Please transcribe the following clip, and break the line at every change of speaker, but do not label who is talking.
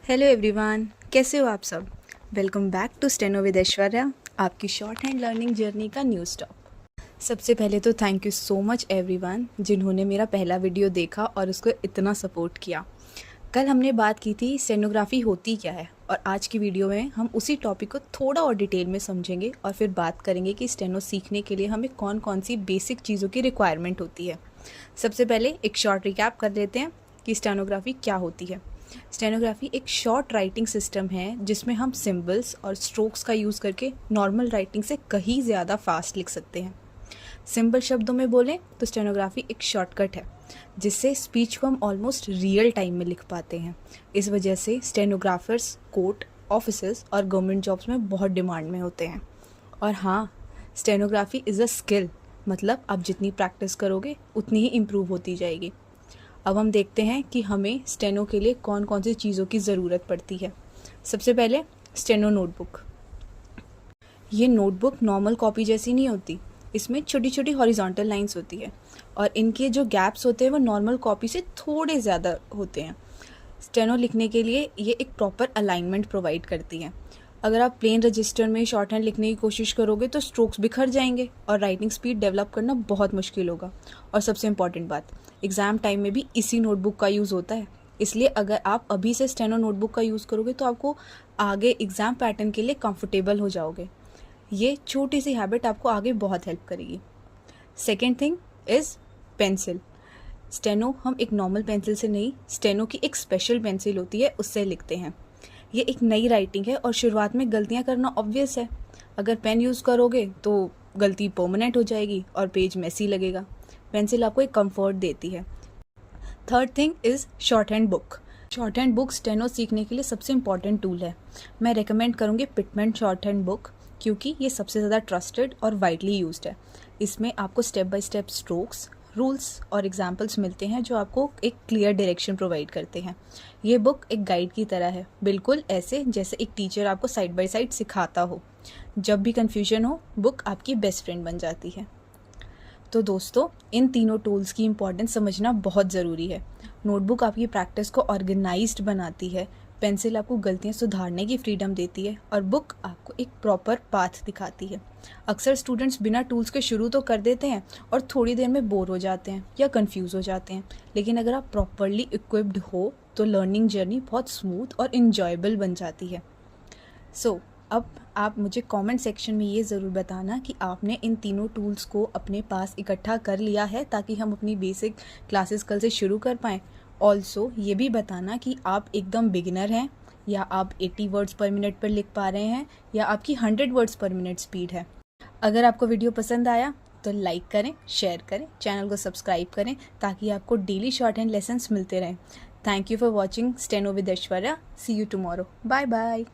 Hello everyone, कैसे हो आप सब। Welcome back to steno with Aishwarya, आपकी शॉर्ट हैंड लर्निंग जर्नी का न्यू स्टॉप। सबसे पहले तो thank you so much everyone जिन्होंने मेरा पहला वीडियो देखा और उसको इतना सपोर्ट किया। कल हमने बात की थी स्टेनोग्राफी होती क्या है, और आज की वीडियो में हम उसी टॉपिक को थोड़ा और डिटेल में समझेंगे और फिर बात करेंगे कि स्टेनो सीखने के लिए हमें कौन कौन सी बेसिक चीज़ों की रिक्वायरमेंट होती है। सबसे पहले एक शॉर्ट रिकैप कर लेते हैं कि स्टेनोग्राफी क्या होती है। स्टेनोग्राफी एक शॉर्ट राइटिंग सिस्टम है जिसमें हम सिंबल्स और स्ट्रोक्स का यूज़ करके नॉर्मल राइटिंग से कहीं ज़्यादा फास्ट लिख सकते हैं। सिंपल शब्दों में बोलें तो स्टेनोग्राफी एक शॉर्टकट है जिससे स्पीच को हम ऑलमोस्ट रियल टाइम में लिख पाते हैं। इस वजह से स्टेनोग्राफर्स कोर्ट, ऑफिसेज और गवर्नमेंट जॉब्स में बहुत डिमांड में होते हैं। और हाँ, स्टेनोग्राफी इज़ अ स्किल, मतलब आप जितनी प्रैक्टिस करोगे उतनी ही इम्प्रूव होती जाएगी। अब हम देखते हैं कि हमें स्टेनो के लिए कौन कौन सी चीज़ों की ज़रूरत पड़ती है। सबसे पहले स्टेनो नोटबुक। ये नोटबुक नॉर्मल कॉपी जैसी नहीं होती, इसमें छोटी छोटी हॉरिजॉन्टल लाइंस होती है और इनके जो गैप्स होते हैं वो नॉर्मल कॉपी से थोड़े ज़्यादा होते हैं। स्टेनो लिखने के लिए ये एक प्रॉपर अलाइनमेंट प्रोवाइड करती है। अगर आप प्लेन रजिस्टर में शॉर्ट हैंड लिखने की कोशिश करोगे तो स्ट्रोक्स बिखर जाएंगे और राइटिंग स्पीड डेवलप करना बहुत मुश्किल होगा। और सबसे इम्पॉर्टेंट बात, एग्ज़ाम टाइम में भी इसी नोटबुक का यूज़ होता है। इसलिए अगर आप अभी से स्टेनो नोटबुक का यूज़ करोगे तो आपको आगे एग्ज़ाम पैटर्न के लिए कंफर्टेबल हो जाओगे। ये छोटी सी हैबिट आपको आगे बहुत हेल्प करेगी। Second thing is pencil. Steno हम एक नॉर्मल पेंसिल से नहीं, स्टेनो की एक स्पेशल पेंसिल होती है, उससे लिखते हैं। ये एक नई राइटिंग है और शुरुआत में गलतियां करना ऑब्वियस है। अगर पेन यूज़ करोगे तो गलती परमानेंट हो जाएगी और पेज मेसी लगेगा। पेंसिल आपको एक कंफर्ट देती है। Third thing is short hand book. Short hand book steno सीखने के लिए सबसे इम्पॉर्टेंट टूल है। मैं रेकमेंड करूँगी पिटमेंट शॉर्ट हैंड बुक, क्योंकि ये सबसे ज़्यादा ट्रस्टेड और वाइडली यूज्ड है। इसमें आपको step by step strokes, rules और एग्जाम्पल्स मिलते हैं जो आपको एक क्लियर डायरेक्शन प्रोवाइड करते हैं। ये बुक एक गाइड की तरह है, बिल्कुल ऐसे जैसे एक टीचर आपको साइड बाय साइड सिखाता हो। जब भी कन्फ्यूजन हो, बुक आपकी बेस्ट फ्रेंड बन जाती है। तो दोस्तों, इन तीनों टूल्स की इंपॉर्टेंस समझना बहुत ज़रूरी है। नोटबुक आपकी प्रैक्टिस को ऑर्गेनाइज्ड बनाती है, पेंसिल आपको गलतियां सुधारने की फ्रीडम देती है और बुक आपको एक प्रॉपर पाथ दिखाती है। अक्सर स्टूडेंट्स बिना टूल्स के शुरू तो कर देते हैं और थोड़ी देर में बोर हो जाते हैं या कंफ्यूज हो जाते हैं, लेकिन अगर आप प्रॉपरली इक्विप्ड हो तो लर्निंग जर्नी बहुत स्मूथ और इन्जॉयबल बन जाती है। सो अब आप मुझे कमेंट सेक्शन में ये ज़रूर बताना कि आपने इन तीनों टूल्स को अपने पास इकट्ठा कर लिया है ताकि हम अपनी बेसिक क्लासेस कल से शुरू कर पाएँ। ऑल्सो ये भी बताना कि आप एकदम बिगिनर हैं या आप 80 वर्ड्स पर मिनट पर लिख पा रहे हैं या आपकी 100 वर्ड्स पर मिनट स्पीड है। अगर आपको वीडियो पसंद आया तो लाइक करें, शेयर करें, चैनल को सब्सक्राइब करें ताकि आपको डेली शॉर्ट हैंड लेसन्स मिलते रहें। Thank you for watching steno with Aishwarya. See you tomorrow. Bye bye.